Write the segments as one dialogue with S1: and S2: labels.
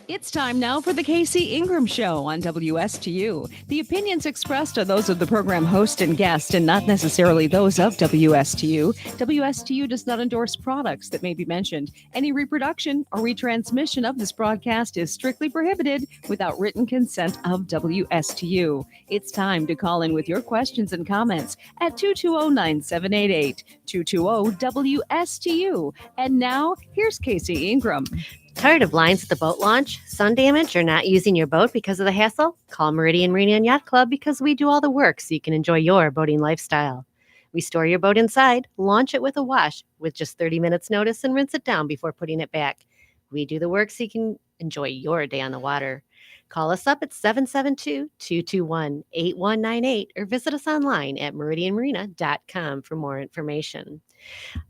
S1: It's time now for the Casey Ingram Show on WSTU. The opinions expressed are those of the program host and guest and not necessarily those of WSTU. WSTU does not endorse products that may be mentioned. Any reproduction or retransmission of this broadcast is strictly prohibited without written consent of WSTU. It's time to call in with your questions and comments at 220-9788, 220-WSTU. And now, here's Casey Ingram.
S2: Tired of lines at the boat launch, sun damage, or not using your boat because of the hassle? Call Meridian Marina and Yacht Club because we do all the work so you can enjoy your boating lifestyle. We store your boat inside, launch it with a wash with just 30 minutes notice, and rinse it down before putting it back. We do the work so you can enjoy your day on the water. Call us up at 772-221-8198 or visit us online at meridianmarina.com for more information.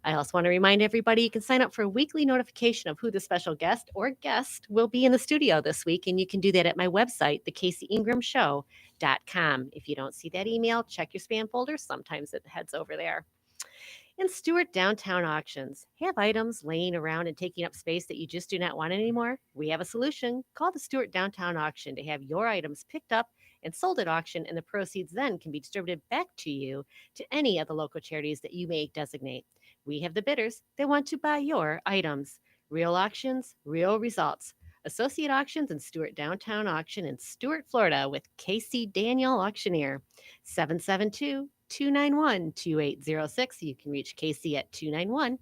S2: I also want to remind everybody you can sign up for a weekly notification of who the special guest or guest will be in the studio this week, and you can do that at my website, thecaseyingramshow.com. If you don't see that email, check your spam folder. Sometimes it heads over there. And Stewart Downtown Auctions. Have items laying around and taking up space that you just do not want anymore? We have a solution. Call the Stewart Downtown Auction to have your items picked up and sold at auction, and the proceeds then can be distributed back to you to any of the local charities that you may designate. We have the bidders that want to buy your items. Real auctions, real results. Associate Auctions and Stewart Downtown Auction in Stewart, Florida with Casey Daniel Auctioneer. 772-291-2806. You can reach Casey at 291-2806.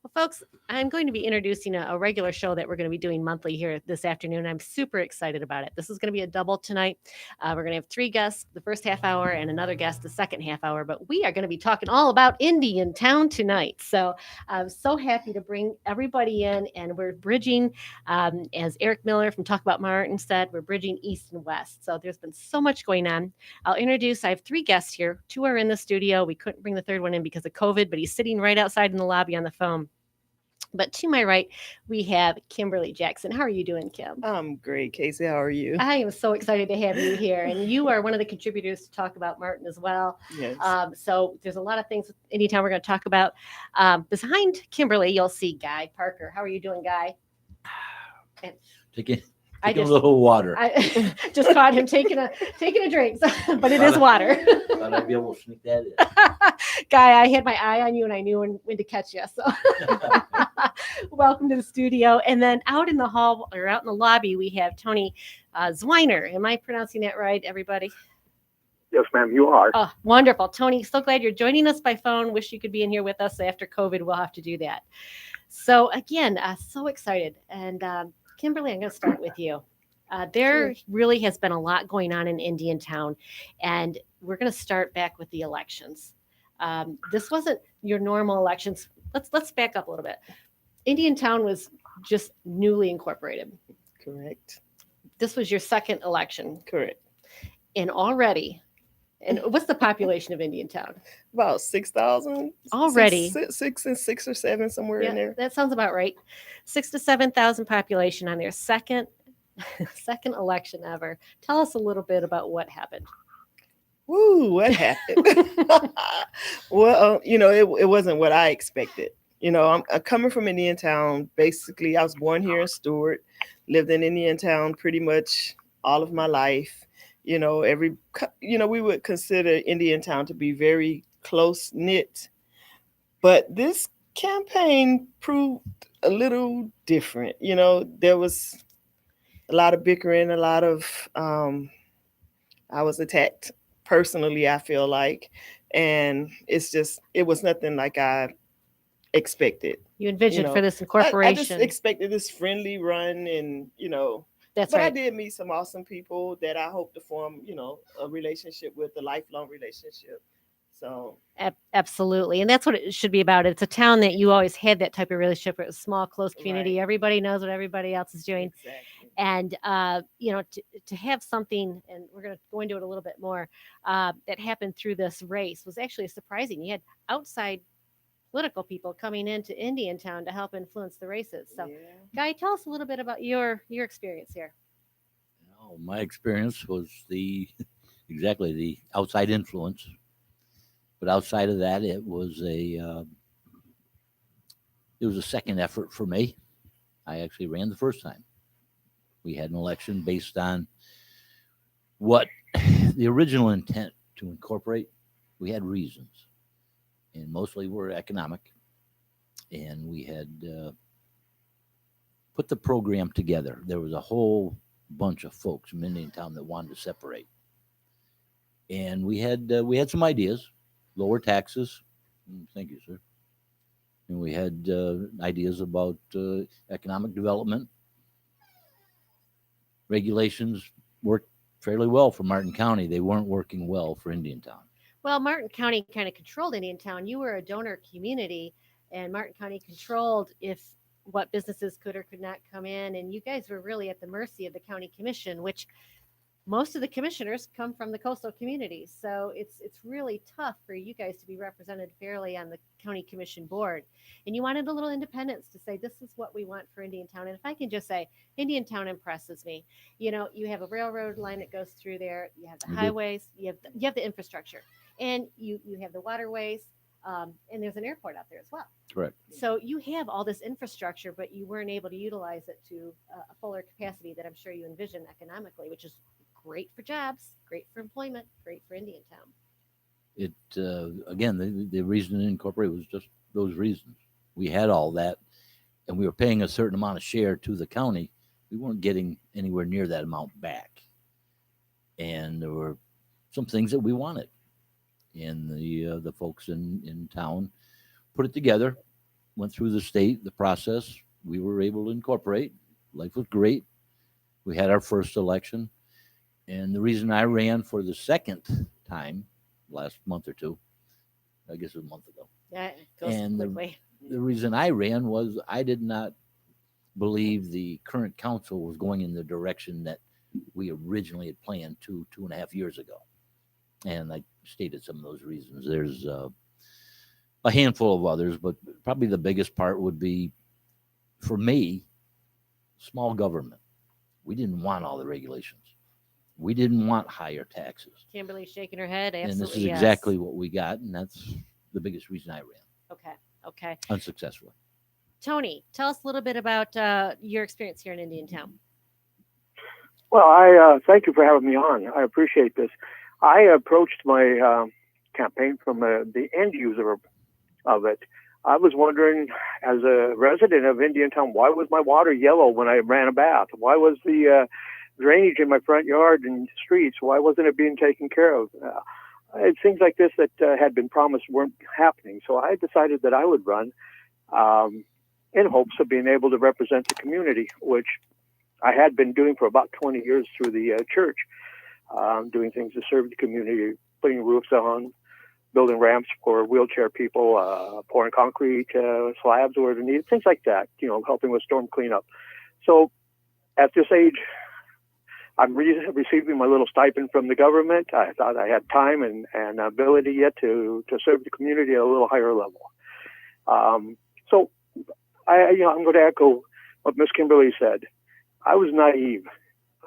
S2: Well, folks, I'm going to be introducing a regular show that we're going to be doing monthly here this afternoon. I'm super excited about it. This is going to be a double tonight. We're going to have 3 guests the first half hour and another guest the second half hour, but we are going to be talking all about Indiantown tonight. So I'm so happy to bring everybody in, and we're bridging, as Eric Miller from Talk About Martin said, we're bridging east and west. So there's been so much going on. I have 3 guests here. 2 are in the studio. We couldn't bring the third one in because of COVID, but he's sitting right outside in the lobby on the phone. But to my right, we have Kimberly Jackson. How are you doing, Kim?
S3: I'm great, Casey. How are you?
S2: I am so excited to have you here. And you are one of the contributors to Talk About Martin as well.
S3: Yes.
S2: So there's a lot of things anytime we're going to talk about. Behind Kimberly, you'll see Guy Parker. How are you doing, Guy? And
S4: Taking a little water.
S2: I just caught him taking a drink, but it is water.
S4: Thought I'd be able to sneak that in.
S2: Guy, I had my eye on you and I knew when to catch you. So welcome to the studio. And then out in the hall or out in the lobby, we have Tony Zwiner. Am I pronouncing that right, everybody?
S5: Yes, ma'am, you are.
S2: Oh, wonderful. Tony, so glad you're joining us by phone. Wish you could be in here with us. After COVID, we'll have to do that. So again, so excited. And Kimberly, I'm going to start with you. There really has been a lot going on in Indiantown, and we're going to start back with the elections. This wasn't your normal elections. Let's back up a little bit. Indiantown was just newly incorporated.
S3: Correct.
S2: This was your second election.
S3: Correct.
S2: And already, and what's the population of Indiantown?
S3: About 6,000.
S2: Already.
S3: 6 or 7, somewhere in there.
S2: That sounds about right. 6,000 to 7,000 population on their second election ever. Tell us a little bit about what happened.
S3: Woo, what happened? Well, it wasn't what I expected. I'm coming from Indiantown. Basically, I was born here in Stewart, lived in Indiantown pretty much all of my life. We would consider Indiantown to be very close knit, but this campaign proved a little different. There was a lot of bickering, a lot of, I was attacked personally, I feel like, and it was nothing like I expected.
S2: You envisioned for this incorporation.
S3: I just expected this friendly run and,
S2: That's
S3: but
S2: right.
S3: I did meet some awesome people that I hope to form, a relationship with, a lifelong relationship. So
S2: absolutely. And that's what it should be about. It's a town that you always had that type of relationship with, a small, close community.
S3: Right.
S2: Everybody knows what everybody else is doing.
S3: Exactly.
S2: And, to have something, and we're going to go into it a little bit more, that happened through this race was actually surprising. You had outside political people coming into Indiantown to help influence the races. So,
S3: Yeah.
S2: Guy, tell us a little bit about your experience here.
S4: My experience was exactly the outside influence. But outside of that, it was a second effort for me. I actually ran the first time. We had an election based on what the original intent to incorporate. We had reasons, and mostly were economic. And we had put the program together. There was a whole bunch of folks from Indiantown that wanted to separate, and we had some ideas: lower taxes. Thank you, sir. And we had ideas about economic development. Regulations worked fairly well for Martin County. They weren't working well for Indiantown.
S2: Well, Martin County kind of controlled Indiantown. You were a donor community, and Martin County controlled if what businesses could or could not come in. And you guys were really at the mercy of the county commission, which most of the commissioners come from the coastal communities. So it's really tough for you guys to be represented fairly on the county commission board. And you wanted a little independence to say, this is what we want for Indiantown. And if I can just say, Indiantown impresses me. You know, you have a railroad line that goes through there. You have the
S4: We do.
S2: highways. You have the infrastructure. And you have the waterways, and there's an airport out there as well.
S4: Correct.
S2: So you have all this infrastructure, but you weren't able to utilize it to a fuller capacity that I'm sure you envision economically, which is great for jobs, great for employment, great for Indiantown.
S4: It again, the reason to incorporate was just those reasons. We had all that, and we were paying a certain amount of share to the county. We weren't getting anywhere near that amount back, and there were some things that we wanted. And the folks in town put it together, went through the state, the process. We were able to incorporate. Life was great. We had our first election. And the reason I ran for the second time last month or two, I guess it was a month ago.
S2: Yeah, it goes
S4: And
S2: quickly.
S4: The reason I ran was I did not believe the current council was going in the direction that we originally had planned 2.5 years ago. And I stated some of those reasons. There's a handful of others, but probably the biggest part would be, for me, small government. We didn't want all the regulations. We didn't want higher taxes.
S2: Kimberly's shaking her head. Absolutely,
S4: And this is
S2: yes.
S4: exactly what we got, and that's the biggest reason I ran,
S2: Okay.
S4: unsuccessfully.
S2: Tony, tell us a little bit about your experience here in Indiantown.
S5: Well, I thank you for having me on. I appreciate this. I approached my campaign from the end user of it. I was wondering, as a resident of Indiantown, why was my water yellow when I ran a bath? Why was the drainage in my front yard and streets, why wasn't it being taken care of? Things like this that had been promised weren't happening. So I decided that I would run in hopes of being able to represent the community, which I had been doing for about 20 years through the church, doing things to serve the community, putting roofs on, building ramps for wheelchair people, pouring concrete slabs where they're needed, things like that, helping with storm cleanup. So at this age, I'm receiving my little stipend from the government. I thought I had time and ability yet to serve the community at a little higher level. So I'm going to echo what Miss Kimberly said. I was naive.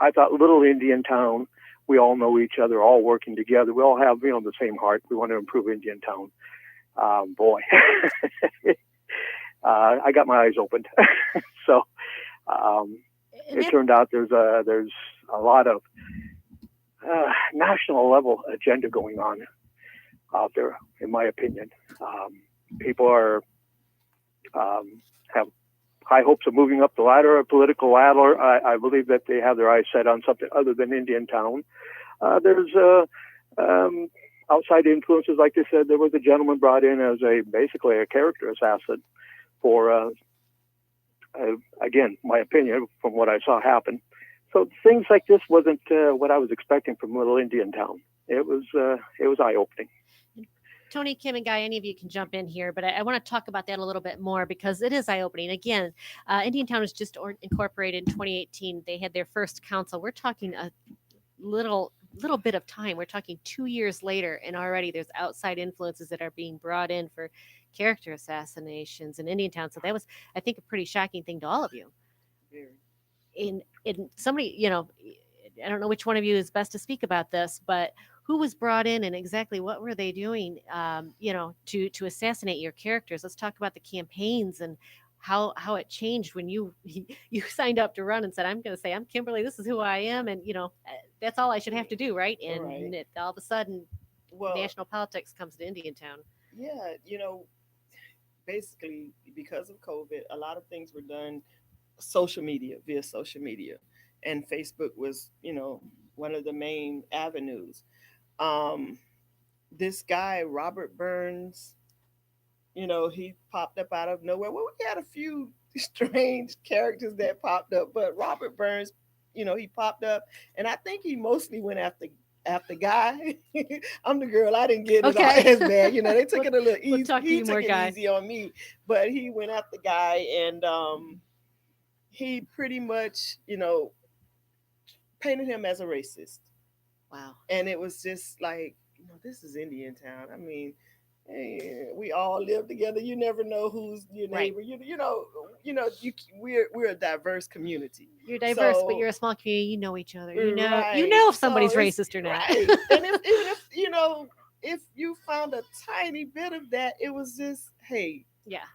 S5: I thought little Indiantown, we all know each other, all working together. We all have, the same heart. We want to improve Indiantown. Boy, I got my eyes opened. So it turned out there's a lot of national level agenda going on out there, in my opinion. People have high hopes of moving up the ladder, a political ladder. I believe that they have their eyes set on something other than Indiantown. There's outside influences, like they said. There was a gentleman brought in as basically a character assassin for, again, my opinion from what I saw happen. So things like this wasn't what I was expecting from little Indiantown. It was eye-opening.
S2: Tony, Kim, and Guy, any of you can jump in here, but I want to talk about that a little bit more because it is eye-opening. Again, Indiantown was just incorporated in 2018. They had their first council. We're talking a little bit of time. We're talking 2 years later, and already there's outside influences that are being brought in for character assassinations in Indiantown. So that was, I think, a pretty shocking thing to all of you. In somebody, I don't know which one of you is best to speak about this, but who was brought in and exactly what were they doing, to assassinate your characters? Let's talk about the campaigns and how it changed when you you signed up to run and said, I'm going to say, I'm Kimberly, this is who I am, and that's all I should have to do, right? And
S3: Right.
S2: all of a sudden,
S3: Well,
S2: national politics comes to Indiantown.
S3: yeah, basically because of COVID, a lot of things were done via social media, and Facebook was, one of the main avenues. Um, this guy Robert Burns, he popped up out of nowhere. Well, we had a few strange characters that popped up, but Robert Burns, he popped up, and I think he mostly went after Guy. I'm the girl. I didn't get it all
S2: Okay.
S3: as bad. They took it a little
S2: We'll
S3: easy.
S2: talk to
S3: He
S2: you
S3: took
S2: more,
S3: it
S2: Guy.
S3: easy on me, but he went after Guy, and he pretty much, painted him as a racist.
S2: Wow.
S3: And it was just like, this is Indian Town. I mean, hey, we all live together. You never know who's your
S2: Right.
S3: neighbor. We're a diverse community.
S2: You're diverse, but
S3: So,
S2: you're a small community. You know each other. You
S3: right.
S2: know if
S3: So
S2: somebody's
S3: it's
S2: racist or not.
S3: right. And even if if you found a tiny bit of that, it was just, hey,
S2: Yeah,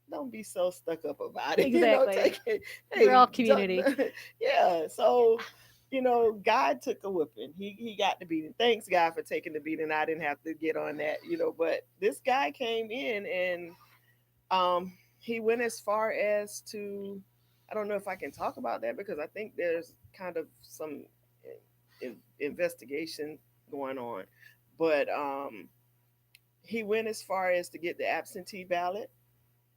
S3: don't be so stuck up about it.
S2: exactly.
S3: Take it.
S2: We're all
S3: Don't-
S2: community.
S3: yeah. So, God took a whipping. He got the beating. Thanks, God, for taking the beating. I didn't have to get on that. But this guy came in, and he went as far as to, I don't know if I can talk about that, because I think there's kind of some investigation going on. But he went as far as to get the absentee ballot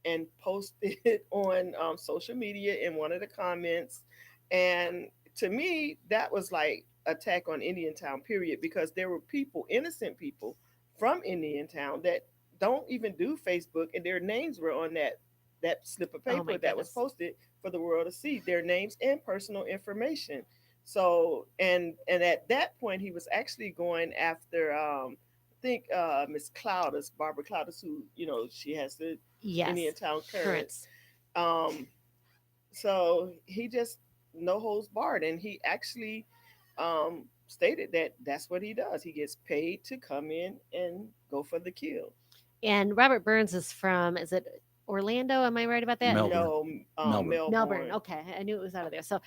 S3: and posted it on social media in one of the comments. And to me, that was like attack on Indiantown, period, because there were people, innocent people from Indiantown, that don't even do Facebook, and their names were on that slip of
S2: Oh my
S3: paper that was
S2: goodness.
S3: posted for the world to see, their names and personal information. So, and at that point, he was actually going after I think Miss Clouders, Barbara Clouders, who, she has the
S2: Yes.
S3: Indiantown Current.
S2: Currents.
S3: Um, so he just no holds barred, and he actually stated that that's what he does. He gets paid to come in and go for the kill.
S2: And Robert Burns is from, is it Orlando? Am I right about that?
S4: Melbourne.
S3: No,
S4: Melbourne.
S2: Melbourne. Okay. I knew it was out of there. So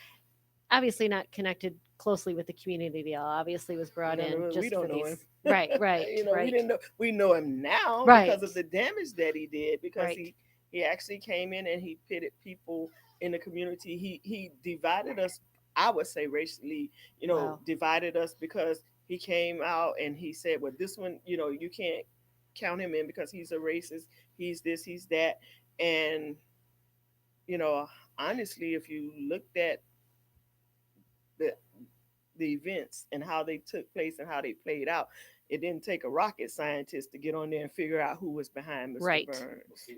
S2: obviously not connected closely with the community deal. Obviously was brought in
S3: We
S2: just
S3: don't
S2: for
S3: know
S2: these.
S3: him.
S2: Right, right,
S3: We
S2: right.
S3: didn't know. We know him now
S2: Right.
S3: because of the damage that he did. Because
S2: Right.
S3: he actually came in and he pitted people in the community. He divided us. I would say racially.
S2: Wow.
S3: Divided us because he came out and he said, "Well, this one, you can't count him in because he's a racist. He's this. He's that." And you know, honestly, if you looked at the the events and how they took place and how they played out, it didn't take a rocket scientist to get on there and figure out who was behind Mr.
S2: Right.
S3: Burns.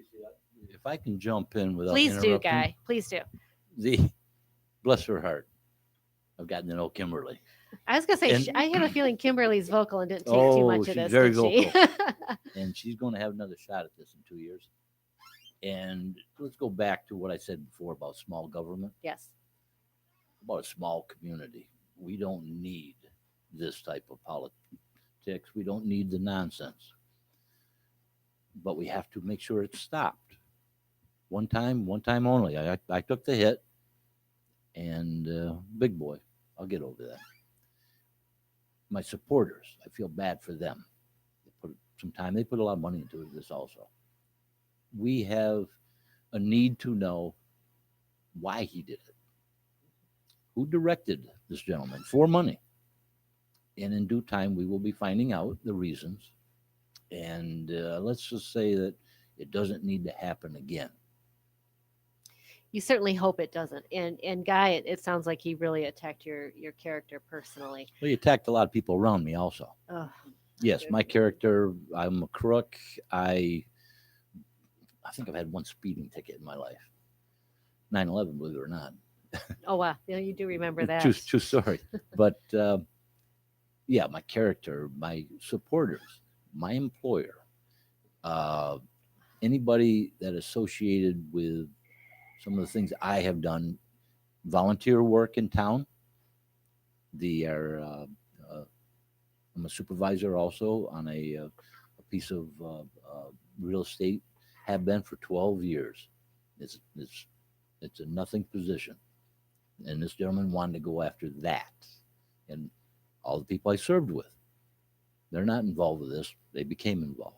S4: If I can jump in without
S2: Please do,
S4: interrupting,
S2: Guy. Please do.
S4: the bless her heart, I've gotten to know Kimberly.
S2: I was gonna say,
S4: And-
S2: I have a feeling Kimberly's vocal and didn't take too
S4: Oh,
S2: much of
S4: she's
S2: this.
S4: very
S2: did she?
S4: And she's going to have another shot at this in 2 years. And let's go back to what I said before about small government,
S2: Yes.
S4: about a small community. We don't need this type of politics. We don't need the nonsense. But we have to make sure it's stopped. One time only. I took the hit, and big boy, I'll get over that. My supporters, I feel bad for them. They put some time. They put a lot of money into this also. We have a need to know why he did it. Who directed this gentleman for money? And in due time, we will be finding out the reasons. And let's just say that it doesn't need to happen again.
S2: You certainly hope it doesn't. And Guy, it sounds like he really attacked your character personally.
S4: Well, he attacked a lot of people around me also.
S2: Ugh.
S4: Yes, my character, I'm a crook. I think I've had one speeding ticket in my life. 9/11, believe it or not.
S2: Oh wow, yeah, you do remember that.
S4: True story. But yeah, my character, my supporters, my employer, anybody that associated with some of the things I have done, volunteer work in town. I'm a supervisor also on a piece of real estate, have been for 12 years. It's a nothing position. And this gentleman wanted to go after that. And all the people I served with, they're not involved with this. They became involved.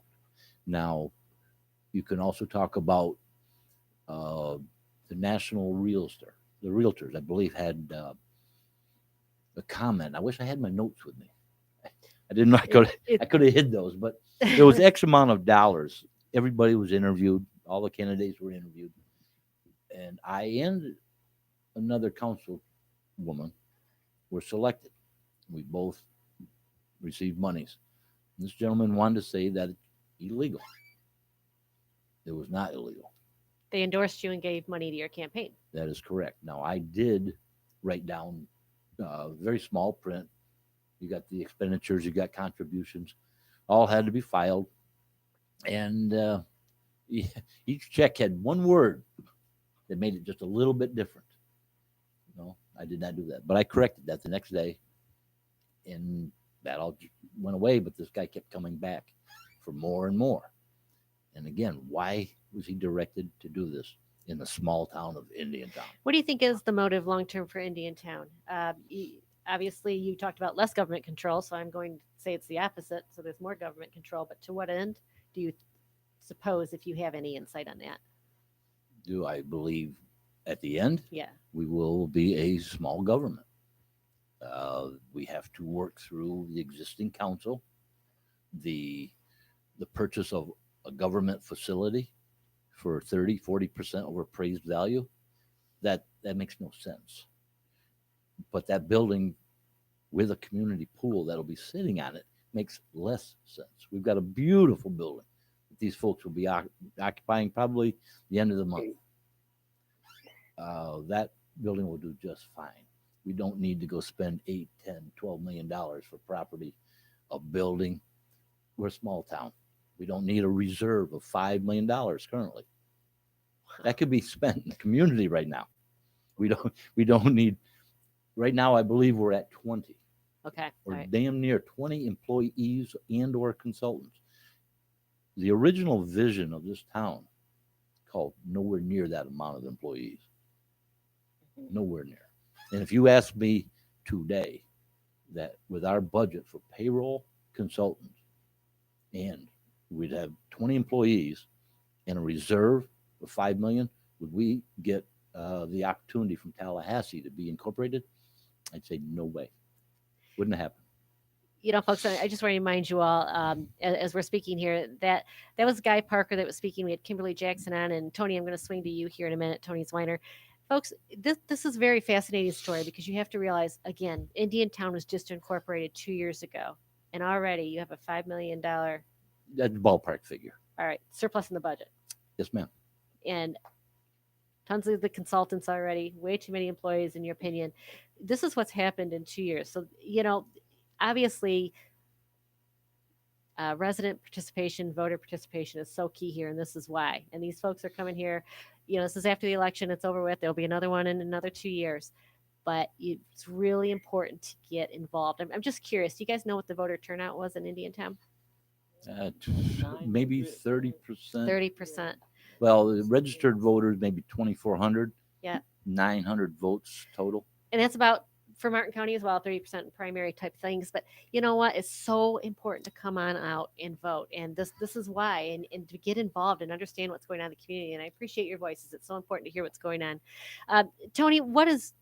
S4: Now, you can also talk about the national realtor. The realtors, I believe, had a comment. I wish I had my notes with me. I didn't know I could have hid those, but there was X amount of dollars. Everybody was interviewed. All the candidates were interviewed. And I and another councilwoman were selected. We both received monies. This gentleman wanted to say that it's illegal. It was not illegal.
S2: They endorsed you and gave money to your campaign.
S4: That is correct. Now, I did write down very small print. You got the expenditures, you got contributions, all had to be filed. And each check had one word that made it just a little bit different. No, I did not do that. But I corrected that the next day. And that all went away. But this guy kept coming back for more and more. And again, why was he directed to do this in the small town of Indiantown?
S2: What do you think is the motive long term for Indiantown? Obviously, you talked about less government control, so I'm going to say it's the opposite. So there's more government control. But to what end do you suppose, if you have any insight on that?
S4: Do I believe at the end?
S2: Yeah.
S4: We will be a small government. We have to work through the existing council, the purchase of a government facility for 30-40% over appraised value. That makes no sense. But that building with a community pool that'll be sitting on it makes less sense. We've got a beautiful building that these folks will be occupying probably the end of the month. That building will do just fine. We don't need to go spend $8, $10, $12 million for property, a building. We're a small town. We don't need a reserve of $5 million currently. That could be spent in the community right now. We don't need. Right now, I believe we're at 20.
S2: Okay.
S4: Or
S2: Right.
S4: damn near 20 employees and or consultants. The original vision of this town called nowhere near that amount of employees. Nowhere near. And if you ask me today that with our budget for payroll, consultants, and we'd have 20 employees and a reserve of $5 million, would we get the opportunity from Tallahassee to be incorporated? I'd say no way. Wouldn't happen.
S2: You know, folks, I just want to remind you all, as we're speaking here, that was Guy Parker that was speaking. We had Kimberly Jackson on, and Tony, I'm going to swing to you here in a minute, Tony Zwiner. Folks, this is a very fascinating story because you have to realize, again, Indiantown was just incorporated 2 years ago, and already you have a $5 million,
S4: That's ballpark figure.
S2: all right, surplus in the budget.
S4: Yes, ma'am.
S2: And tons of the consultants already, way too many employees, in your opinion. This is what's happened in 2 years. So, you know, obviously, resident participation, voter participation is so key here, and this is why. And these folks are coming here. You know, this is after the election. It's over with. There'll be another one in another 2 years. But it's really important to get involved. I'm just curious. Do you guys know what the voter turnout was in Indiantown?
S4: Maybe 30%.
S2: 30%.
S4: Well, the registered voters, maybe 2,400.
S2: Yeah.
S4: 900 votes total.
S2: And that's about, for Martin County as well, 30% in primary type things. But you know what? It's so important to come on out and vote. And this is why, and to get involved and understand what's going on in the community. And I appreciate your voices. It's so important to hear what's going on. Tony, what is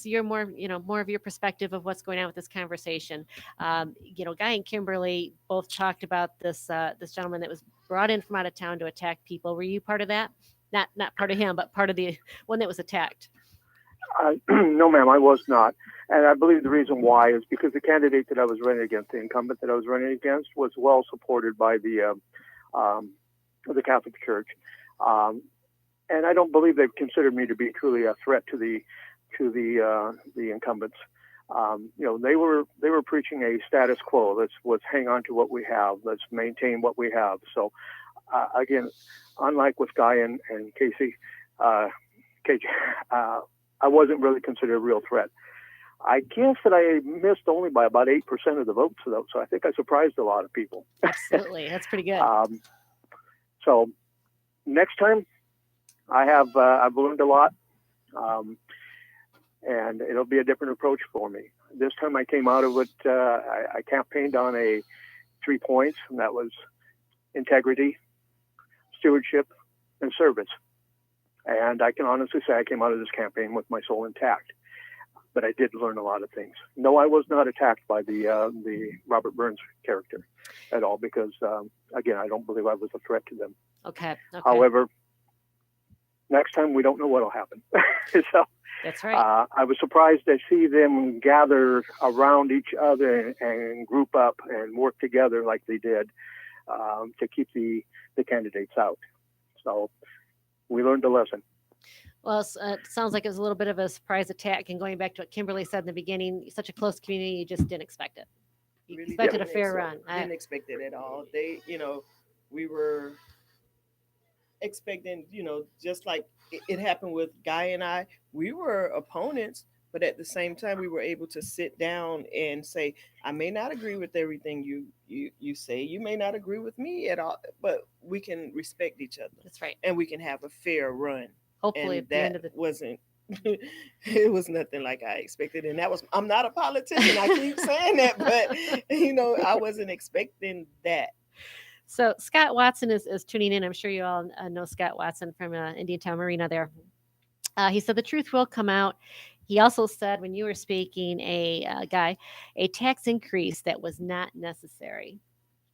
S2: your more of your perspective of what's going on with this conversation? You know, Guy and Kimberly both talked about this gentleman that was brought in from out of town to attack people. Were you part of that? Not part of him, but part of the one that was attacked.
S5: No, ma'am, I was not. And I believe the reason why is because the candidate that I was running against, the incumbent that I was running against, was well supported by the Catholic Church. And I don't believe they've considered me to be truly a threat to the incumbents. You know, they were preaching a status quo. Let's hang on to what we have. Let's maintain what we have. So, again, unlike with Guy and KJ, I wasn't really considered a real threat. I guess that I missed only by about 8% of the votes, though. So I think I surprised a lot of people.
S2: Absolutely, that's pretty good.
S5: So next time, I've learned a lot, and it'll be a different approach for me. This time I came out of it. I campaigned on 3 points, and that was integrity, stewardship, and service. And I can honestly say I came out of this campaign with my soul intact. But I did learn a lot of things. No, I was not attacked by the Robert Burns character at all, because again, I don't believe I was a threat to them.
S2: Okay.
S5: However, next time we don't know what'll happen. So
S2: That's right.
S5: I was surprised to see them gather around each other and group up and work together like they did to keep the candidates out. So we learned a lesson.
S2: Well, it sounds like it was a little bit of a surprise attack. And going back to what Kimberly said in the beginning, such a close community, you just didn't expect it. You
S3: Really
S2: expected a
S3: didn't
S2: fair
S3: expect-
S2: run.
S3: Didn't expect it at all. They, we were expecting, just like it happened with Guy and I, we were opponents, but at the same time, we were able to sit down and say, I may not agree with everything you say. You may not agree with me at all, but we can respect each other.
S2: That's right.
S3: And we can have a fair run.
S2: Hopefully,
S3: And
S2: at the end of
S3: that
S2: the
S3: wasn't it was nothing like I expected. And I'm not a politician. I keep saying that, but I wasn't expecting that.
S2: So Scott Watson is tuning in. I'm sure you all know Scott Watson from Indiantown Marina there. He said the truth will come out. He also said, when you were speaking, a tax increase that was not necessary.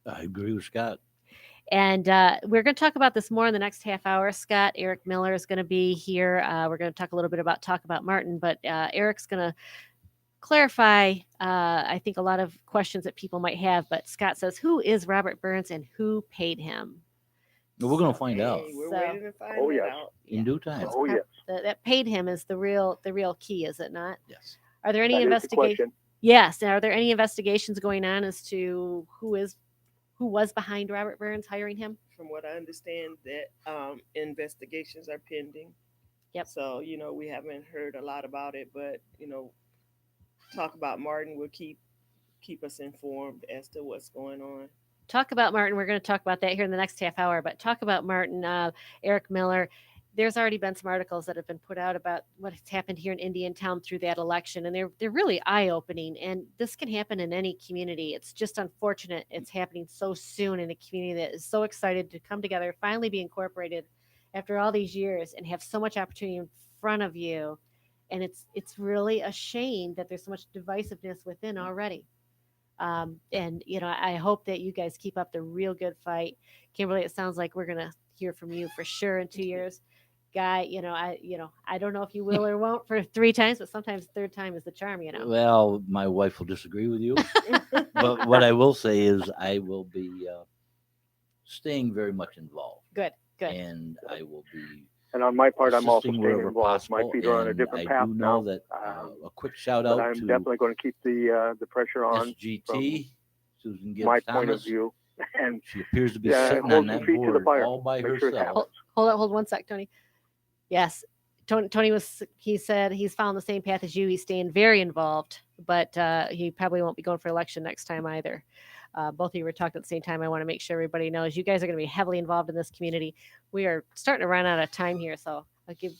S4: I agree with Scott.
S2: And we're going to talk about this more in the next half hour. Scott, Eric Miller is going to be here. We're going to talk a little bit about Martin, but Eric's going to clarify, I think, a lot of questions that people might have. But Scott says, who is Robert Burns and who paid him?
S4: Well, we're going to find out
S3: We're
S2: So-
S3: waiting to find
S5: Oh,
S3: that
S5: yes.
S3: out.
S4: in due time.
S5: Oh, yes.
S2: That paid him is the real key, is it not?
S4: Yes.
S2: Are there any
S5: That is the
S2: investigations?
S5: question.
S2: Yes. Are there any investigations going on as to who was behind Robert Burns hiring him?
S3: From what I understand, that investigations are pending.
S2: Yep.
S3: So we haven't heard a lot about it, but Talk About Martin will keep us informed as to what's going on.
S2: Talk About Martin. We're going to talk about that here in the next half hour. But Talk About Martin, Eric Miller. There's already been some articles that have been put out about what has happened here in Indiantown through that election, and they're really eye-opening. And this can happen in any community. It's just unfortunate it's happening so soon in a community that is so excited to come together, finally be incorporated after all these years, and have so much opportunity in front of you. And it's really a shame that there's so much divisiveness within already. And I hope that you guys keep up the real good fight. Kimberly, it sounds like we're gonna hear from you for sure in 2 years. Guy, I don't know if you will or won't for 3 times, but sometimes the third time is the charm.
S4: Well, my wife will disagree with you. But what I will say is I will be staying very much involved.
S2: Good.
S4: And I will be
S5: And on my part, I'm also
S4: assisting
S5: staying
S4: wherever
S5: involved. My
S4: possible.
S5: feet are on a
S4: And
S5: different
S4: I
S5: path
S4: do know
S5: now.
S4: that a quick shout
S5: But
S4: out
S5: I'm
S4: to
S5: definitely going to keep the pressure on
S4: SGT, Susan Gibbs
S5: my
S4: Thomas.
S5: point of view. And
S4: She appears to be
S5: Yeah,
S4: sitting
S5: hold
S4: on
S5: some
S4: that
S5: feet to the
S4: board
S5: fire.
S4: all by
S5: Make sure it
S4: herself.
S5: happens.
S2: Hold 1 sec, Tony. Yes. Tony he said he's following the same path as you. He's staying very involved, but he probably won't be going for election next time either. Both of you were talking at the same time. I want to make sure everybody knows you guys are going to be heavily involved in this community. We are starting to run out of time here, so I'll give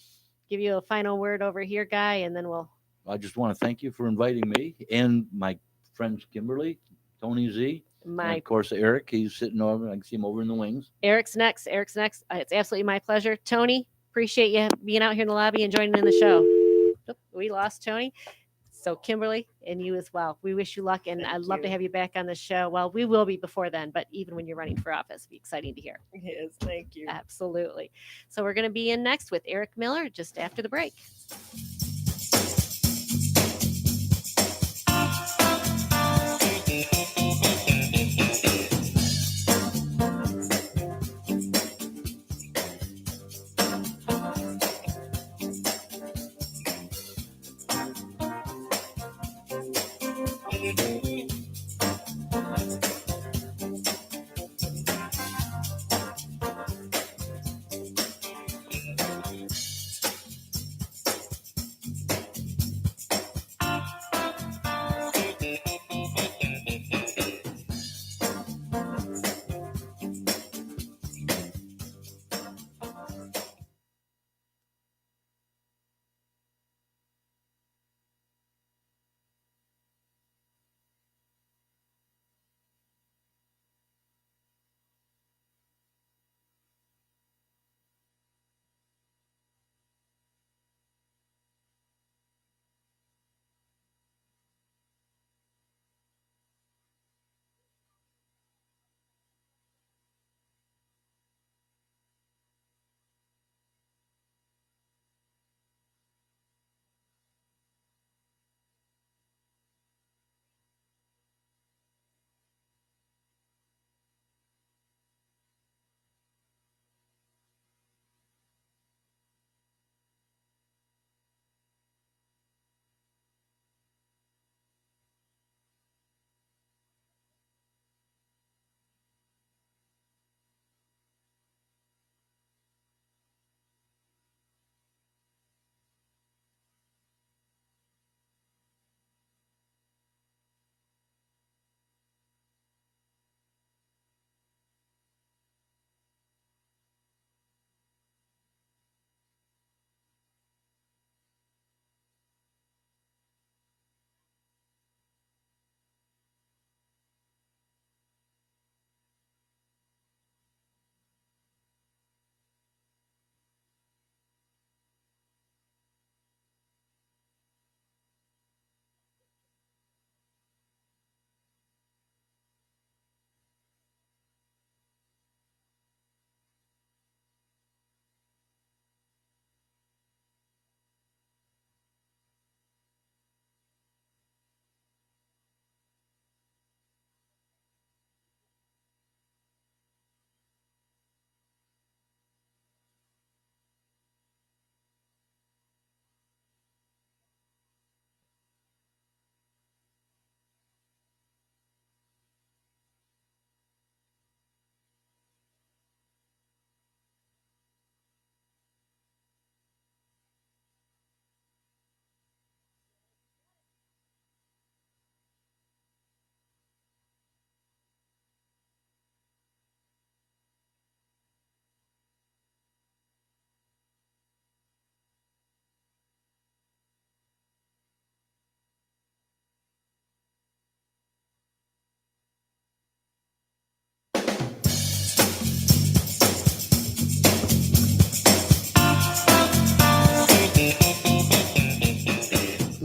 S2: you a final word over here, Guy, and then we'll.
S4: I just want to thank you for inviting me and my friends Kimberly, Tony Z, and of course Eric. He's sitting over. I can see him over in the wings.
S2: Eric's next. It's absolutely my pleasure. Tony, appreciate you being out here in the lobby and joining in the show. Oop, we lost Tony. So Kimberly and you as well. We wish you luck, and
S3: Thank
S2: I'd love to
S3: you.
S2: have you back on the show. Well, we will be before then, but even when you're running for office, it'd be exciting to hear.
S3: Yes, thank you.
S2: Absolutely. So we're going to be in next with Eric Miller just after the break.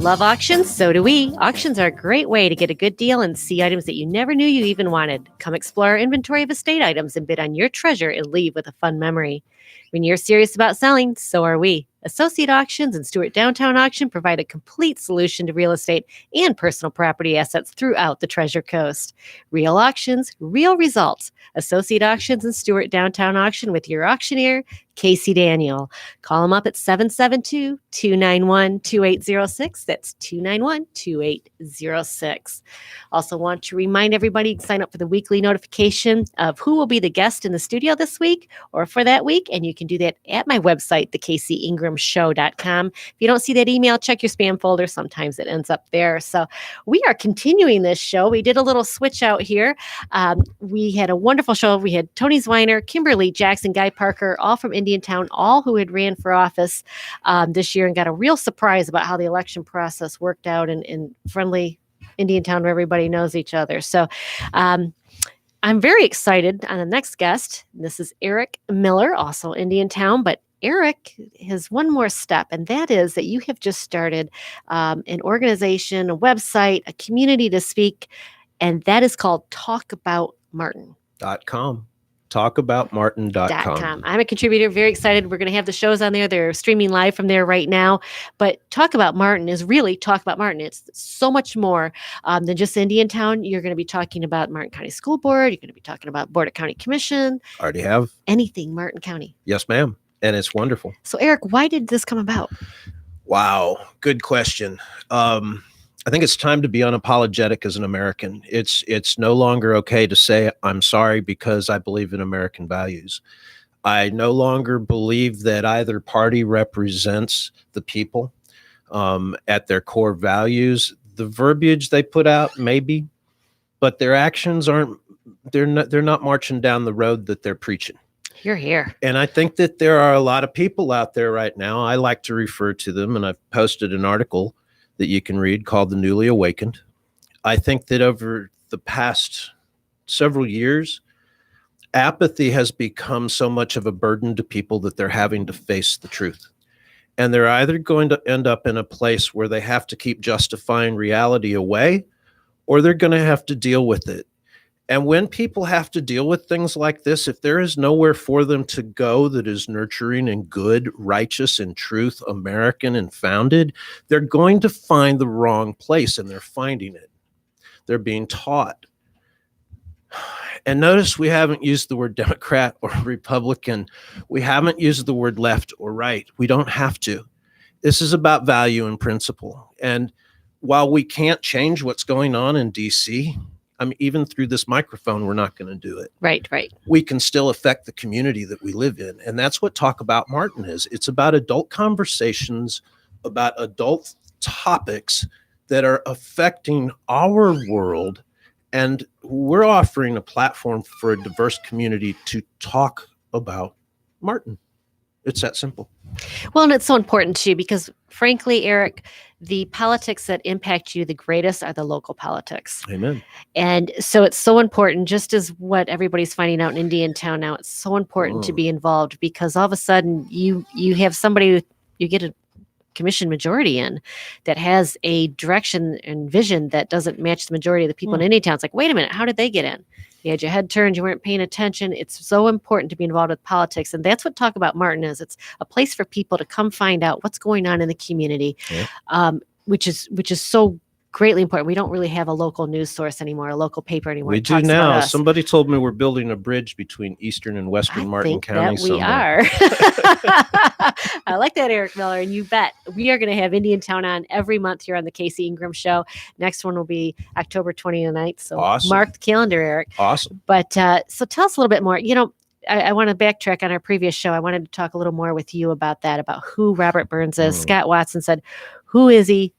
S2: Love auctions? So do we. Auctions are a great way to get a good deal and see items that you never knew you even wanted. Come explore our inventory of estate items and bid on your treasure and leave with a fun memory. When you're serious about selling, so are we. Associate Auctions and Stewart Downtown Auction provide a complete solution to real estate and personal property assets throughout the Treasure Coast. Real auctions, real results. Associate Auctions and Stewart Downtown Auction with your auctioneer, Casey Daniel. Call them up at 772-291-2806. That's 291-2806. Also want to remind everybody to sign up for the weekly notification of who will be the guest in the studio this week or for that week. And you can do that at my website, thecaseyingramshow.com. If you don't see that email, check your spam folder. Sometimes it ends up there. So we are continuing this show. We did a little switch out here. We had a wonderful show. We had Tony Zwiner, Kimberly Jackson, Guy Parker, all from Indiantown, all who had ran for office this year and got a real surprise about how the election process worked out in friendly Indiantown where everybody knows each other. So I'm very excited on the next guest. This is Eric Miller, also Indiantown, but Eric has one more step, and that is that you have just started an organization, a website, a community to speak, and that is called Talk About Martin.
S6: .com. Talkaboutmartin.com.
S2: I'm a contributor, very excited. We're going to have the shows on there. They're streaming live from there right now. But Talk About Martin is really Talk About Martin. It's so much more than just Indiantown. You're going to be talking about Martin County School Board. You're going to be talking about Board of County Commission.
S6: Already have.
S2: Anything Martin County.
S6: Yes, ma'am. And it's wonderful.
S2: So, Eric, why did this come about?
S6: Wow. Good question. I think it's time to be unapologetic as an American. It's no longer okay to say, I'm sorry because I believe in American values. I no longer believe that either party represents the people at their core values. The verbiage they put out, maybe, but their actions they're not marching down the road that they're preaching.
S2: You're here.
S6: And I think that there are a lot of people out there right now. I like to refer to them, and I've posted an article that you can read called The Newly Awakened. I think that over the past several years, apathy has become so much of a burden to people that they're having to face the truth. And they're either going to end up in a place where they have to keep justifying reality away, or they're going to have to deal with it. And when people have to deal with things like this, if there is nowhere for them to go that is nurturing and good, righteous and truth, American and founded, they're going to find the wrong place, and they're finding it. They're being taught. And notice we haven't used the word Democrat or Republican. We haven't used the word left or right. We don't have to. This is about value and principle. And while we can't change what's going on in D.C., I mean, even through this microphone, we're not going to do it.
S2: Right.
S6: We can still affect the community that we live in. And that's what Talk About Martin is. It's about adult conversations, about adult topics that are affecting our world. And we're offering a platform for a diverse community to talk about Martin. It's that simple.
S2: Well, and it's so important too, because frankly, Eric, the politics that impact you the greatest are the local politics.
S6: Amen.
S2: And so it's so important, just as what everybody's finding out in Indiantown now, it's so important to be involved, because all of a sudden you have somebody, you get a commission majority in that has a direction and vision that doesn't match the majority of the people in Indiantown. It's like, wait a minute, how did they get in? You had your head turned, you weren't paying attention. It's so important to be involved with politics. And that's what Talk About Martin is. It's a place for people to come find out what's going on in the community, which is so greatly important. We don't really have a local news source anymore, a local paper anymore.
S6: We do now. Somebody told me we're building a bridge between Eastern and Western Martin County.
S2: That we are. I like that, Eric Miller. And you bet we are going to have Indiantown on every month here on the Casey Ingram Show. Next one will be October 29th. So
S6: awesome.
S2: Mark the calendar, Eric.
S6: Awesome.
S2: But so tell us a little bit more. You know, I want to backtrack on our previous show. I wanted to talk a little more with you about that, about who Robert Burns is. Scott Watson said, who is he?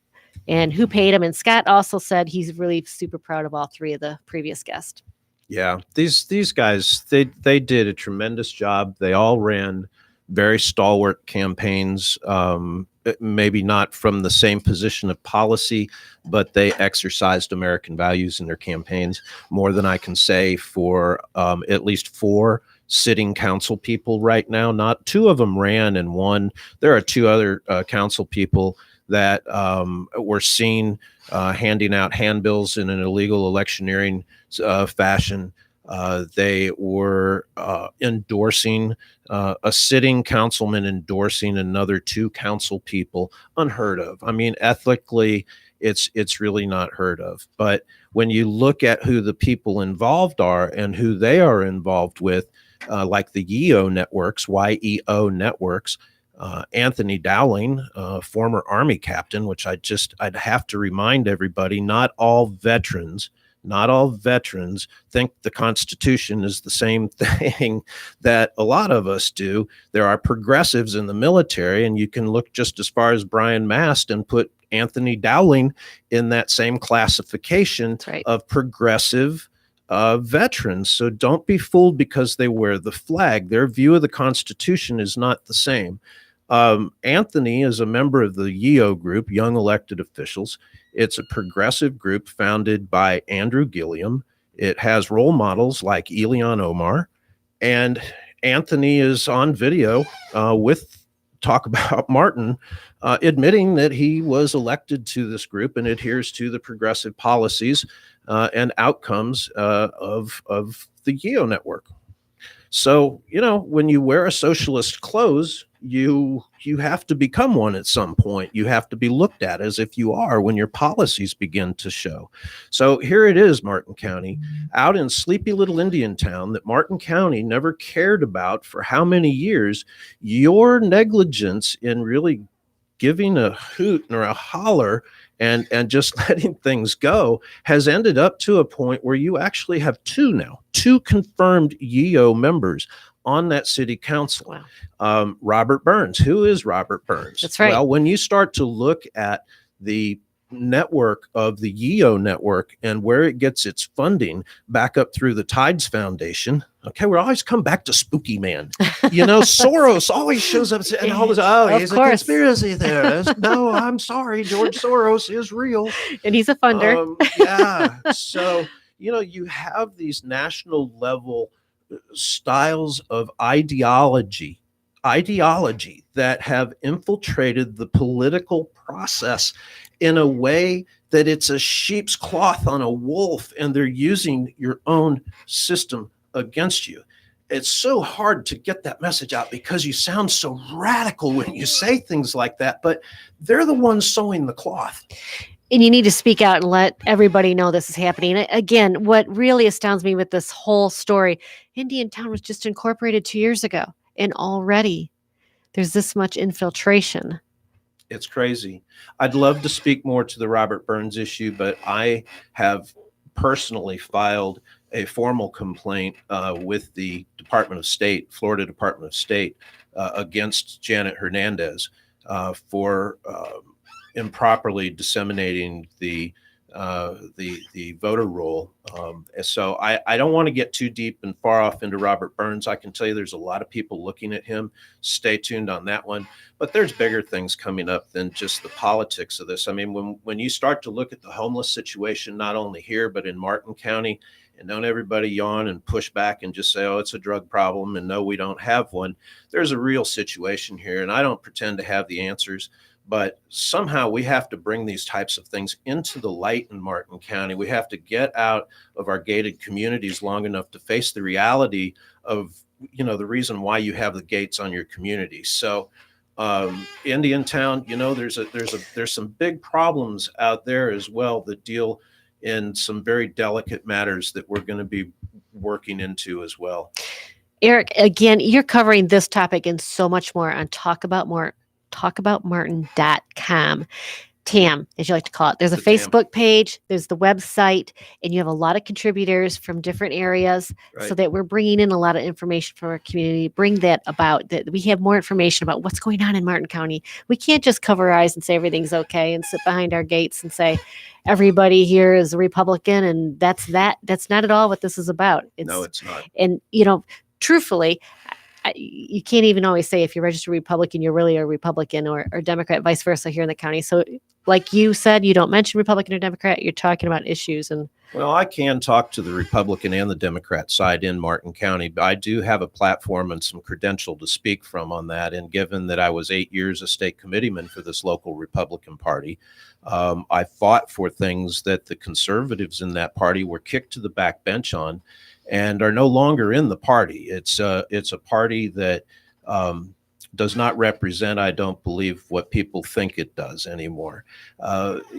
S2: And who paid him? And Scott also said he's really super proud of all three of the previous guests.
S6: Yeah, these guys, they did a tremendous job. They all ran very stalwart campaigns, maybe not from the same position of policy, but they exercised American values in their campaigns. More than I can say for at least 4 sitting council people right now. Not 2 of them ran and won. There are 2 other council people that were seen handing out handbills in an illegal electioneering fashion. They were endorsing a sitting councilman endorsing another 2 council people. Unheard of. I mean, ethically, it's really not heard of. But when you look at who the people involved are and who they are involved with, like the YEO networks, YEO networks, Anthony Dowling, former Army captain, which I'd have to remind everybody, not all veterans think the Constitution is the same thing that a lot of us do. There are progressives in the military, and you can look just as far as Brian Mast and put Anthony Dowling in that same classification of progressive veterans. So don't be fooled because they wear the flag. Their view of the Constitution is not the same. Anthony is a member of the YEO group, Young Elected Officials. It's a progressive group founded by Andrew Gilliam. It has role models like Ilhan Omar. And Anthony is on video with Talk About Martin, admitting that he was elected to this group and adheres to the progressive policies and outcomes of the YEO network. So, when you wear a socialist clothes, you have to become one at some point. You have to be looked at as if you are when your policies begin to show. So here it is, Martin County, out in sleepy little Indian town that Martin County never cared about for how many years. Your negligence in really giving a hoot or a holler and just letting things go has ended up to a point where you actually have 2 confirmed YEO members on that city council.
S2: Wow.
S6: Robert Burns. Who is Robert Burns?
S2: That's right.
S6: Well, when you start to look at the network of the YEO network and where it gets its funding back up through the Tides Foundation. Okay, we always come back to Spooky Man. Soros always shows up and all this. Oh, he's a conspiracy theorist. No, I'm sorry, George Soros is real,
S2: and he's a funder.
S6: Yeah. So you have these national level styles of ideology that have infiltrated the political process in a way that it's a sheep's cloth on a wolf, and they're using your own system against you. It's so hard to get that message out because you sound so radical when you say things like that, but they're the ones sewing the cloth.
S2: And you need to speak out and let everybody know this is happening. Again, what really astounds me with this whole story, Indiantown was just incorporated 2 years ago, and already there's this much infiltration.
S6: It's crazy. I'd love to speak more to the Robert Burns issue, but I have personally filed a formal complaint with the Department of State, Florida Department of State, against Janet Hernandez for improperly disseminating the voter roll. So I don't want to get too deep and far off into Robert Burns. I can tell you there's a lot of people looking at him. Stay tuned on that one. But there's bigger things coming up than just the politics of this. I mean, when you start to look at the homeless situation, not only here, but in Martin County, and don't everybody yawn and push back and just say, oh, it's a drug problem, and no, we don't have one. There's a real situation here, and I don't pretend to have the answers. But somehow we have to bring these types of things into the light in Martin County. We have to get out of our gated communities long enough to face the reality of, the reason why you have the gates on your community. So Indiantown, there's some big problems out there as well that deal in some very delicate matters that we're going to be working into as well.
S2: Eric, again, you're covering this topic and so much more on talkaboutmartin.com. TAM, as you like to call it. There's a Facebook page, there's the website, and you have a lot of contributors from different areas, so that we're bringing in a lot of information for our community, bring that about, that we have more information about what's going on in Martin County. We can't just cover our eyes and say everything's okay and sit behind our gates and say everybody here is a Republican, and that's not at all what this is about.
S6: No, it's not.
S2: And, truthfully, you can't even always say if you're registered Republican, you're really a Republican or Democrat, vice versa here in the county. So like you said, you don't mention Republican or Democrat, you're talking about issues. And
S6: well, I can talk to the Republican and the Democrat side in Martin County, but I do have a platform and some credential to speak from on that. And given that I was 8 years a state committeeman for this local Republican Party, I fought for things that the conservatives in that party were kicked to the back bench on and are no longer in the party. It's a party that does not represent, I don't believe, what people think it does anymore.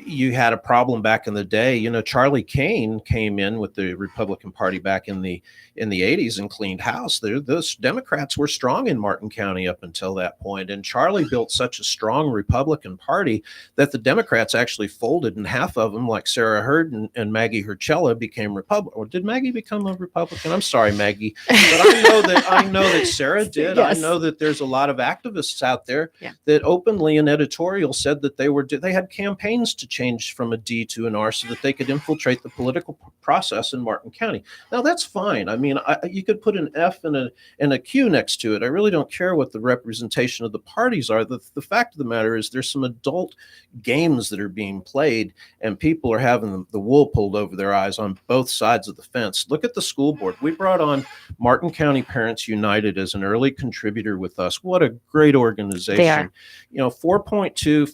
S6: You had a problem back in the day. You know, Charlie Kane came in with the Republican Party back in the 80s and cleaned house. Those Democrats were strong in Martin County up until that point. And Charlie built such a strong Republican Party that the Democrats actually folded, and half of them, like Sarah Hurd and Maggie Herchella, became Republican. Or did Maggie become a Republican? I'm sorry, Maggie, but I know that Sarah did. Yes. I know that there's a lot of activists out there that openly in editorial said that they had campaigns to change from a D to an R so that they could infiltrate the political process in Martin County. Now that's fine. I mean, you could put an F and a Q next to it. I really don't care what the representation of the parties are. The fact of the matter is there's some adult games that are being played, and people are having the wool pulled over their eyes on both sides of the fence. Look at the school board. We brought on Martin County Parents United as an early contributor with us. What a great organization.
S2: They are.
S6: You know, 4.2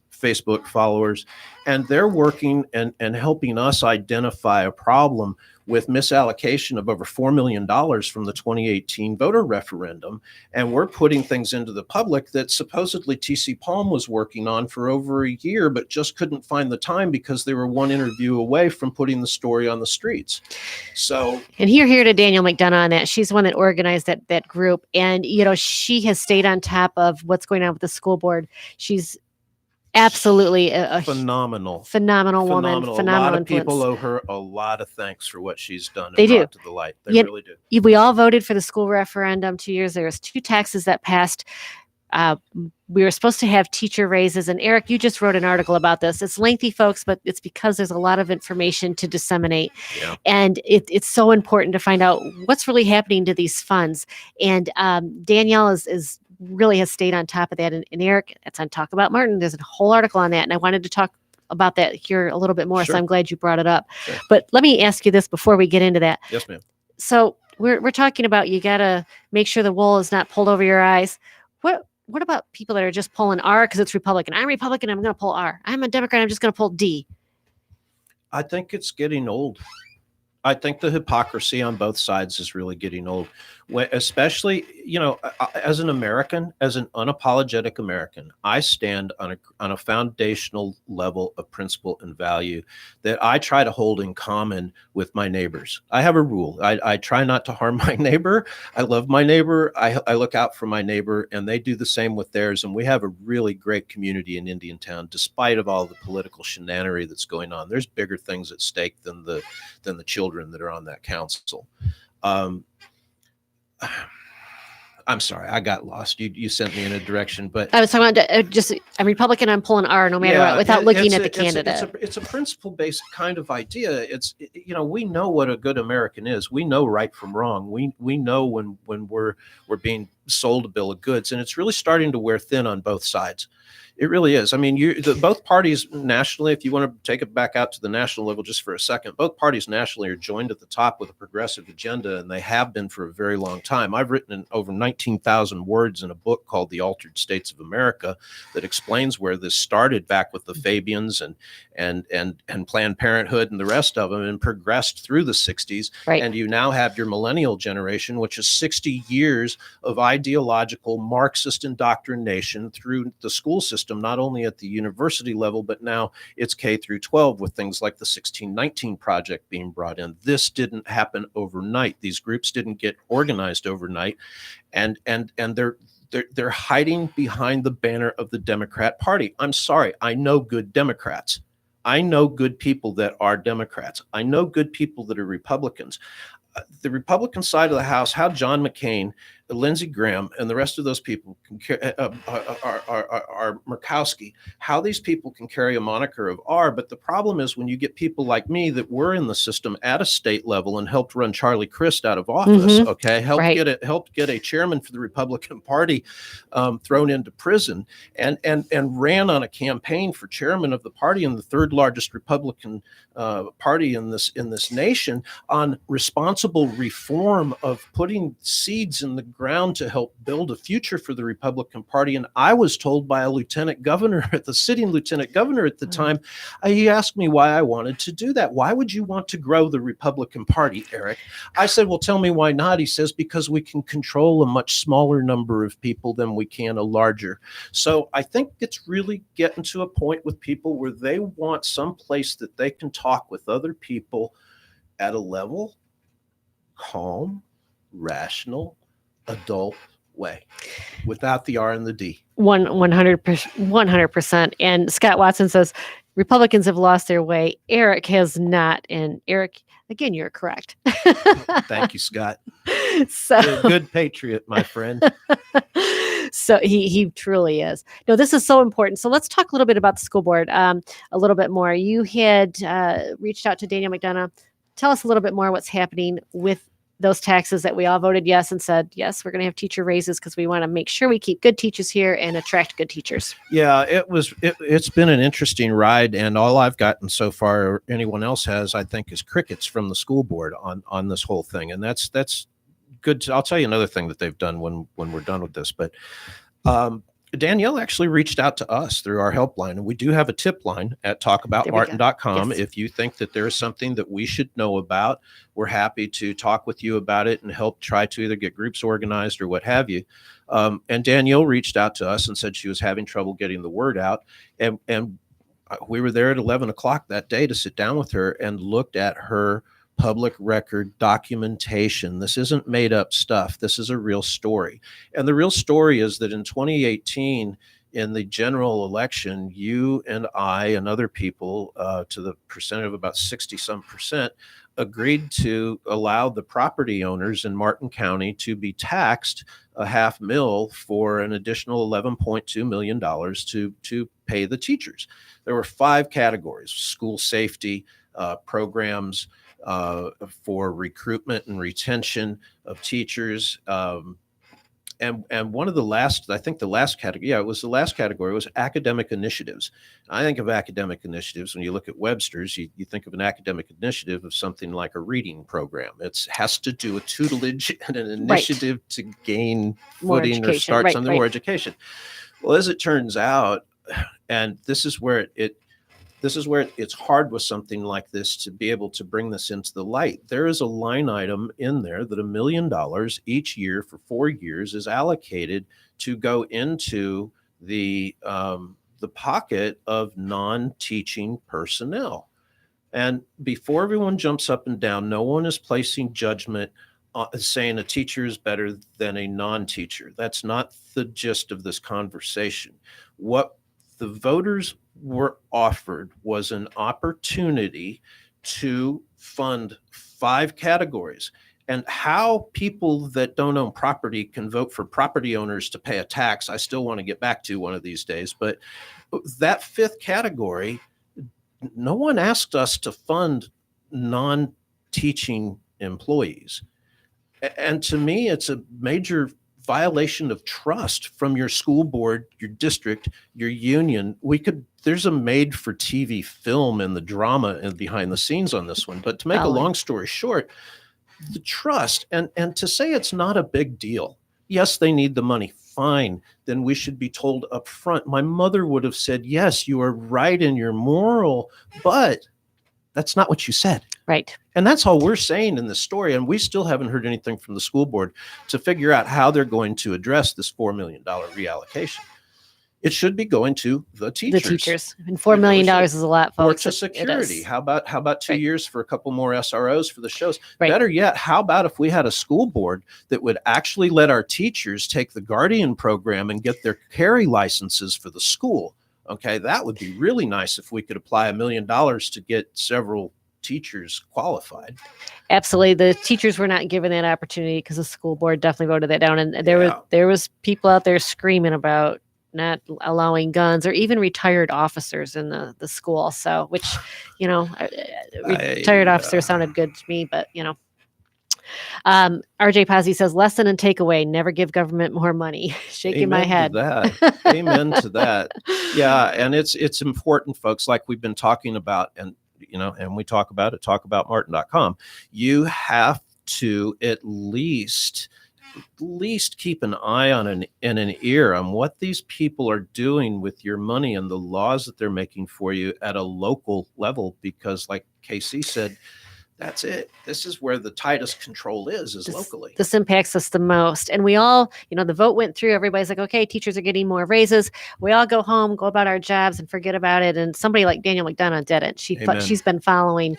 S6: Facebook followers, and they're working and helping us identify a problem with misallocation of over $4 million from the 2018 voter referendum. And we're putting things into the public that supposedly TC Palm was working on for over a year, but just couldn't find the time because they were one interview away from putting the story on the streets. So,
S2: and here to Danielle McDonough on that. She's the one that organized that group. And, you know, she has stayed on top of what's going on with the school board. She's absolutely a phenomenal woman. Phenomenal
S6: a lot of
S2: influence.
S6: People owe her a lot of thanks for what she's done.
S2: They do.
S6: Brought to the light. They really do.
S2: We all voted for the school referendum 2 years. There was 2 taxes that passed. We were supposed to have teacher raises. And Eric, you just wrote an article about this. It's lengthy, folks, but it's because there's a lot of information to disseminate. Yeah. And it's so important to find out what's really happening to these funds. And Danielle is really has stayed on top of that. And Eric, that's on Talk About Martin. There's a whole article on that. And I wanted to talk about that here a little bit more. Sure. So I'm glad you brought it up. Sure. But let me ask you this before we get into that.
S6: Yes, ma'am.
S2: So we're talking about you got to make sure the wool is not pulled over your eyes. What about people that are just pulling R because it's Republican? I'm Republican. I'm going to pull R. I'm a Democrat. I'm just going to pull D.
S6: I think it's getting old. I think the hypocrisy on both sides is really getting old, especially, you know, as an American, as an unapologetic American, I stand on a foundational level of principle and value that I try to hold in common with my neighbors. I have a rule. I try not to harm my neighbor. I love my neighbor. I look out for my neighbor, and they do the same with theirs. And we have a really great community in Indiantown, despite of all the political shenanery that's going on. There's bigger things at stake than the children that are on that council. I'm sorry, I got lost. You sent me in a direction, but
S2: I was talking about just a Republican. I'm pulling R no matter what, without looking at the candidate.
S6: It's a principle-based kind of idea. You know, we know what a good American is. We know right from wrong. We know when we're being sold a bill of goods, and it's really starting to wear thin on both sides. It really is. I mean, both parties nationally, if you want to take it back out to the national level just for a second, both parties nationally are joined at the top with a progressive agenda, and they have been for a very long time. I've written over 19,000 words in a book called The Altered States of America that explains where this started back with the Fabians and Planned Parenthood and the rest of them, and progressed through the 60s.
S2: Right.
S6: And you now have your millennial generation, which is 60 years of ideological Marxist indoctrination through the school system, not only at the university level, but now it's K through 12 with things like the 1619 Project being brought in. This didn't happen overnight. These groups didn't get organized overnight, and they're hiding behind the banner of the Democrat Party. I'm sorry, I know good Democrats. I know good people that are Democrats. I know good people that are Republicans. The Republican side of the House, how John McCain Lindsey Graham and the rest of those people are Murkowski, how these people can carry a moniker of R. But the problem is when you get people like me that were in the system at a state level and helped run Charlie Crist out of office, helped get a chairman for the Republican Party thrown into prison, and ran on a campaign for chairman of the party and the third largest Republican party in this nation on responsible reform of putting seeds in the ground to help build a future for the Republican Party. And I was told by a lieutenant governor, the sitting lieutenant governor at the time, he asked me why I wanted to do that. Why would you want to grow the Republican Party, Eric? I said, well, tell me why not. He says, because we can control a much smaller number of people than we can a larger. So I think it's really getting to a point with people where they want some place that they can talk with other people at a level, calm, rational, adult way, without the R and the D.
S2: 100%. And Scott Watson says Republicans have lost their way. Eric has not. And Eric, again, you're correct.
S6: Thank you, Scott.
S2: So
S6: you're a good patriot, my friend.
S2: So he truly is. No, this is so important. So let's talk a little bit about the school board a little bit more. You had reached out to Daniel McDonough. Tell us a little bit more what's happening with those taxes that we all voted yes and said, yes, we're going to have teacher raises because we want to make sure we keep good teachers here and attract good teachers.
S6: Yeah, it's been an interesting ride. And all I've gotten so far, or anyone else has, I think, is crickets from the school board on this whole thing. And that's good. I'll tell you another thing that they've done when we're done with this. But Danielle actually reached out to us through our helpline, and we do have a tip line at talkaboutmartin.com.
S2: Yes.
S6: If you think that there is something that we should know about, we're happy to talk with you about it and help try to either get groups organized or what have you. And Danielle reached out to us and said she was having trouble getting the word out. And we were there at 11 o'clock that day to sit down with her and looked at her public record documentation. This isn't made up stuff. This is a real story. And the real story is that in 2018, in the general election, you and I and other people, to the percent of about 60% agreed to allow the property owners in Martin County to be taxed $500,000 for an additional $11.2 million to pay the teachers. There were 5 categories: school safety programs, for recruitment and retention of teachers. And one of the last, I think the last category, it was the last category, was academic initiatives. I think of academic initiatives, when you look at Webster's, you think of an academic initiative of something like a reading program. It has to do with tutelage and an initiative to gain footing or start something more education. Well, as it turns out, and this is where it's hard with something like this to be able to bring this into the light. There is a line item in there that $1 million each year for 4 years is allocated to go into the pocket of non-teaching personnel. And before everyone jumps up and down, no one is placing judgment saying a teacher is better than a non-teacher. That's not the gist of this conversation. What the voters were offered was an opportunity to fund 5 categories. And how people that don't own property can vote for property owners to pay a tax, I still want to get back to one of these days. But that 5th category, no one asked us to fund non-teaching employees. And to me, it's a major violation of trust from your school board, your district, your union. There's a made for TV film and the drama and behind the scenes on this one. But to make a long story short, the trust and to say it's not a big deal. Yes, they need the money. Fine. Then we should be told up front. My mother would have said, yes, you are right in your moral, but that's not what you said.
S2: Right.
S6: And that's all we're saying in this story. And we still haven't heard anything from the school board to figure out how they're going to address this $4 million reallocation. It should be going to the teachers.
S2: The teachers. And $4 million is a lot, folks.
S6: Or to security. How about 2 years for a couple more SROs for the shows?
S2: Right.
S6: Better yet, how about if we had a school board that would actually let our teachers take the Guardian program and get their carry licenses for the school? Okay, that would be really nice if we could apply $1 million to get several teachers qualified.
S2: Absolutely. The teachers were not given that opportunity because the school board definitely voted that down. And there was people out there screaming about not allowing guns or even retired officers in the school. So, which, retired officers sounded good to me, but, RJ Pazzi says, lesson and takeaway, never give government more money. Shaking my head.
S6: Amen to that. Yeah. And it's important, folks, like we've been talking about, and we talk about it, talkaboutmartin.com. You have to at least keep an eye on and an ear on what these people are doing with your money and the laws that they're making for you at a local level, because like KC said, that's it. This is where the tightest control is locally.
S2: This impacts us the most. And we all, the vote went through. Everybody's like, okay, teachers are getting more raises. We all go home, go about our jobs and forget about it. And somebody like Danielle McDonough didn't. She's been following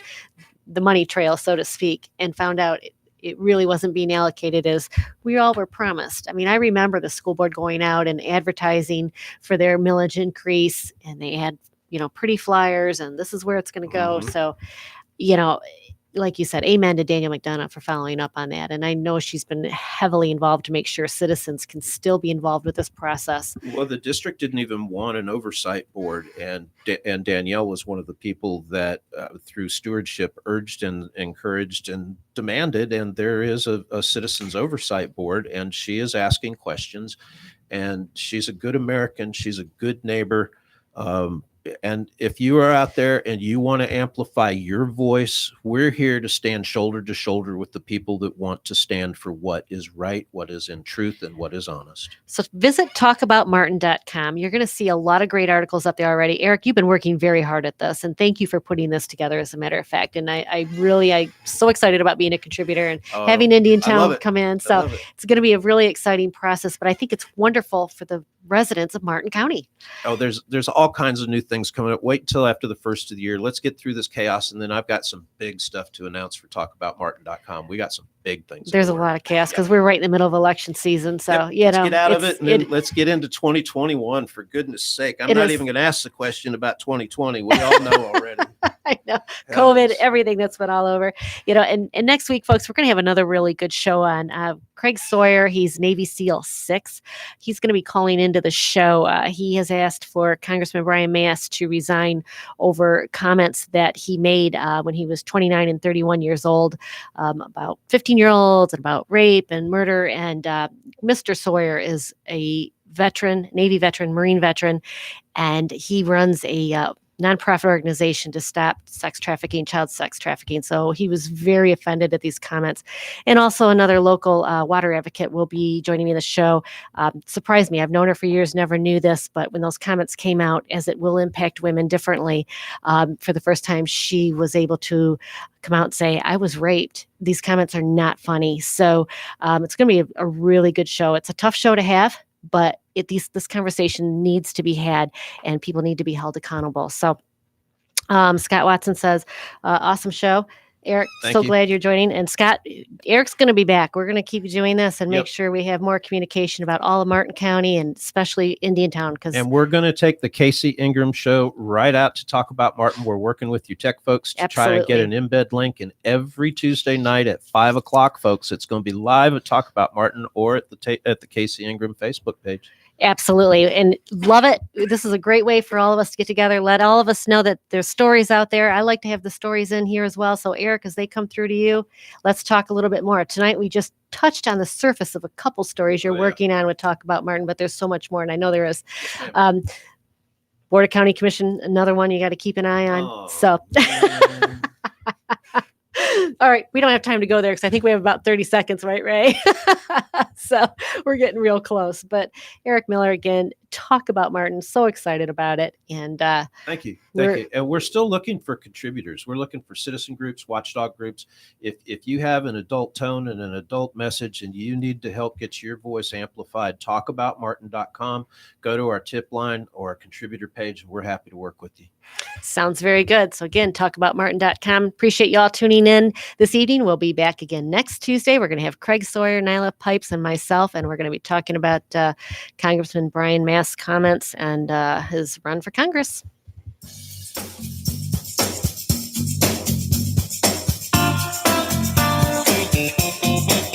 S2: the money trail, so to speak, and found out it really wasn't being allocated as we all were promised. I mean, I remember the school board going out and advertising for their millage increase, and they had, pretty flyers, and this is where it's going to go.
S6: Mhm.
S2: So, like you said, amen to Danielle McDonough for following up on that. And I know she's been heavily involved to make sure citizens can still be involved with this process.
S6: Well, the district didn't even want an oversight board. And Danielle was one of the people that through stewardship urged and encouraged and demanded. And there is a citizens oversight board, and she is asking questions, and she's a good American. She's a good neighbor. And if you are out there and you want to amplify your voice, we're here to stand shoulder to shoulder with the people that want to stand for what is right, what is in truth, and what is honest.
S2: So visit talkaboutmartin.com. You're going to see a lot of great articles up there already. Eric, you've been working very hard at this, and thank you for putting this together, as a matter of fact. And I'm so excited about being a contributor and having Indiantown come in. So it's going to be a really exciting process, but I think it's wonderful for the residents of Martin County.
S6: Oh, there's all kinds of new things coming up. Wait until after the first of the year. Let's get through this chaos, and then I've got some big stuff to announce for talkaboutmartin.com. We got some big things.
S2: There's a lot of chaos because we're right in the middle of election season. So,
S6: let's get out of it, and then let's get into 2021, for goodness sake. I'm not even going to ask the question about 2020. We all know already.
S2: I know. COVID, everything that's been all over, and next week, folks, we're going to have another really good show on Craig Sawyer. He's Navy SEAL 6. He's going to be calling into the show. He has asked for Congressman Brian Mast to resign over comments that he made when he was 29 and 31 years old about 15-year-olds and about rape and murder. And Mr. Sawyer is a veteran, Navy veteran, Marine veteran, and he runs a nonprofit organization to stop sex trafficking, child sex trafficking. So he was very offended at these comments. And also another local water advocate will be joining me in the show. Surprised me. I've known her for years, never knew this, but when those comments came out, as it will impact women differently, for the first time, she was able to come out and say, I was raped. These comments are not funny. So it's going to be a really good show. It's a tough show to have, but this conversation needs to be had, and people need to be held accountable. So Scott Watson says, awesome show. Eric,
S6: Thank
S2: so
S6: you.
S2: glad you're joining. And Scott, Eric's going to be back. We're going to keep doing this and make sure we have more communication about all of Martin County and especially Indiantown.
S6: And we're going to take the Casey Ingram show right out to talk about Martin. We're working with you tech folks to try to get an embed link. And every Tuesday night at 5:00, folks, it's going to be live at Talk About Martin or at the Casey Ingram Facebook page.
S2: Absolutely. And love it. This is a great way for all of us to get together. Let all of us know that there's stories out there. I like to have the stories in here as well. So Eric, as they come through to you, let's talk a little bit more. Tonight, we just touched on the surface of a couple stories you're working on with Talk About Martin, but there's so much more. And I know there is. Board of County Commission, another one you got to keep an eye on. All right. We don't have time to go there because I think we have about 30 seconds, right, Ray? So we're getting real close. But Eric Miller, again, Talk About Martin. So excited about it. And
S6: thank you. And we're still looking for contributors. We're looking for citizen groups, watchdog groups. If you have an adult tone and an adult message and you need to help get your voice amplified, talkaboutmartin.com. Go to our tip line or our contributor page, and we're happy to work with you.
S2: Sounds very good. So again, talkaboutmartin.com. Appreciate y'all tuning in this evening. We'll be back again next Tuesday. We're going to have Craig Sawyer, Nyla Pipes, and myself, and we're going to be talking about Congressman Brian Mast's comments and his run for Congress.
S7: Bye-bye.